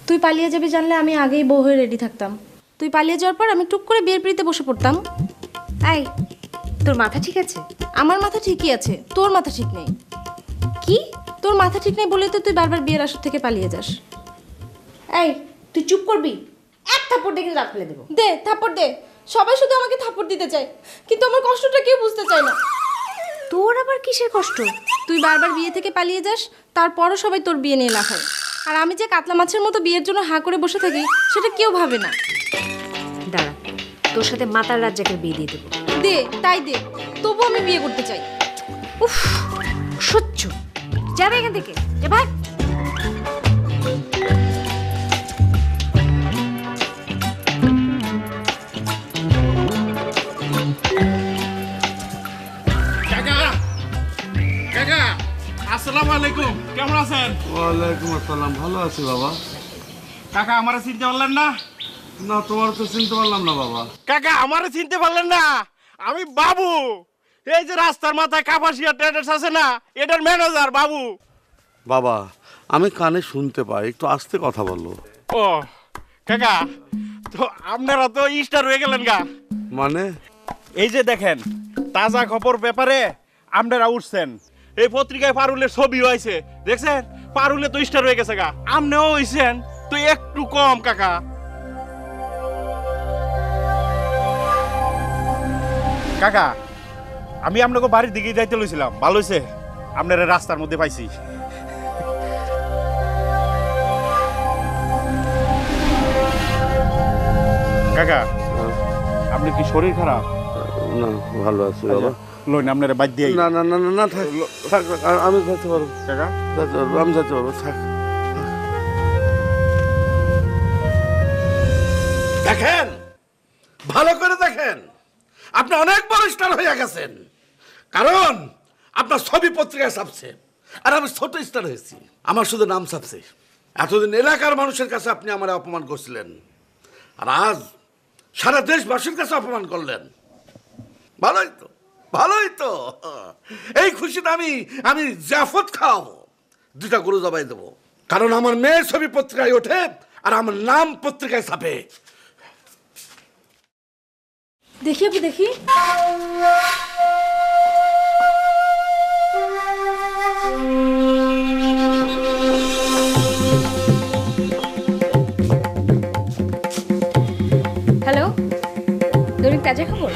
তুই পালিয়ে যাবি জানলে আমি আগেই বউ হয়ে রেডি থাকতাম। তুই পালিয়ে যাওয়ার পর আমি টুক করে বিয়ের পিড়িতে বসে পড়তাম। এই, তোর মাথা ঠিক আছে? আমার মাথা ঠিকই আছে, তোর মাথা ঠিক নেই। কি? তোর মাথা ঠিক নেই বলেই তো তুই বারবার বিয়ের আসর থেকে পালিয়ে যাস। এই, তুই চুপ করবি? এক থাপ্পড় দেখে রাখ ফেলে দেবো। দে থাপ্পড় দে। সবাই শুধু আমাকে থাপ্পড় দিতে চায়, কিন্তু আমার কষ্টটা কেউ বুঝতে চায় না। তোর আবার কিসের কষ্ট? তুই বারবার বিয়ে থেকে পালিয়ে যাস, তারপরও সবাই তোর বিয়ে নিয়ে লাফায়। আর আমি যে কাতলা মাছের মতো বিয়ের জন্য হাঁ করে বসে থাকি, সেটা কেউ ভাবে না। দাঁড়া, তোর সাথে মাতার রাজ্জাকের বিয়ে দিয়ে দেবো। দে, তাই দে, তবু আমি বিয়ে করতে চাই। উফ, সহ্য। যাবে এখান থেকে, যা ভাগ। কাকা কাকা আসসালামু আলাইকুম, কেমন আছেন? ওয়ালাইকুম আসসালাম, ভালো আছি বাবা। কাকা আমারে চিনতে পারলেন না? না, তোমার তো চিনতে পারলাম না বাবা। কাকা আমারে চিনতে পারলেন না? আমি বাবু, এই যে রাস্তার মাথায় কাপাসিয়া ট্রেডার্স আছে না, এটার ম্যানেজার বাবু। বাবা, আমি কানে শুনতে পাই, একটু আস্তে কথা বলো। ও কাকা, তো আপনারা তো স্টার হয়ে গেলেন গা। মানে? এই যে দেখেন, তাজা খবর ব্যাপারে আপনারা উঠছেন, এই পত্রিকায় পারুলের ছবি হয়েছে, দেখছেন? পারুলে তো স্টার হয়ে গেছে গা, আপনিও হয়েছেন তো একটু কম কাকা। কাকা, আমি আপনাকে বাড়ির দিকে যাইতে লইছিলাম, ভালো হয়েছে আপনারা রাস্তার মধ্যে পাইছি। কাকা, আপনার কি শরীর খারাপ? না, ভালো আছি বাবা। লইন আপনারা বাদ দিয়ে। না না না না না, থাক থাক, আমি যেতে পারবো, কাকা যেতে পারবো, আমি যেতে পারবো, থাক। দেখেন, ভালো করে দেখেন, আপনি অনেক বড় স্টার হয়ে গেছেন, কারণ আপনার ছবি পত্রিকায় ছাপছে, আর আমি ছোট স্টার হয়েছি, আমার শুধু নাম ছাপছে। এতদিন এলাকার মানুষের কাছে আপনি আমার অপমান করছিলেন, আর আজ সারা দেশবাসীর কাছে অপমান করলেন। ভালোই তো, ভালোই তো। এই খুশিতে আমি আমি জাফত খাওয়াবো, 2টা গরু জবাই দেবো, কারণ আমার মেয়ের ছবি পত্রিকায় ওঠে আর আমার নাম পত্রিকায় ছাপে। দেখি আপু, দেখি। হ্যালো, দৈনিক তাজা খবর?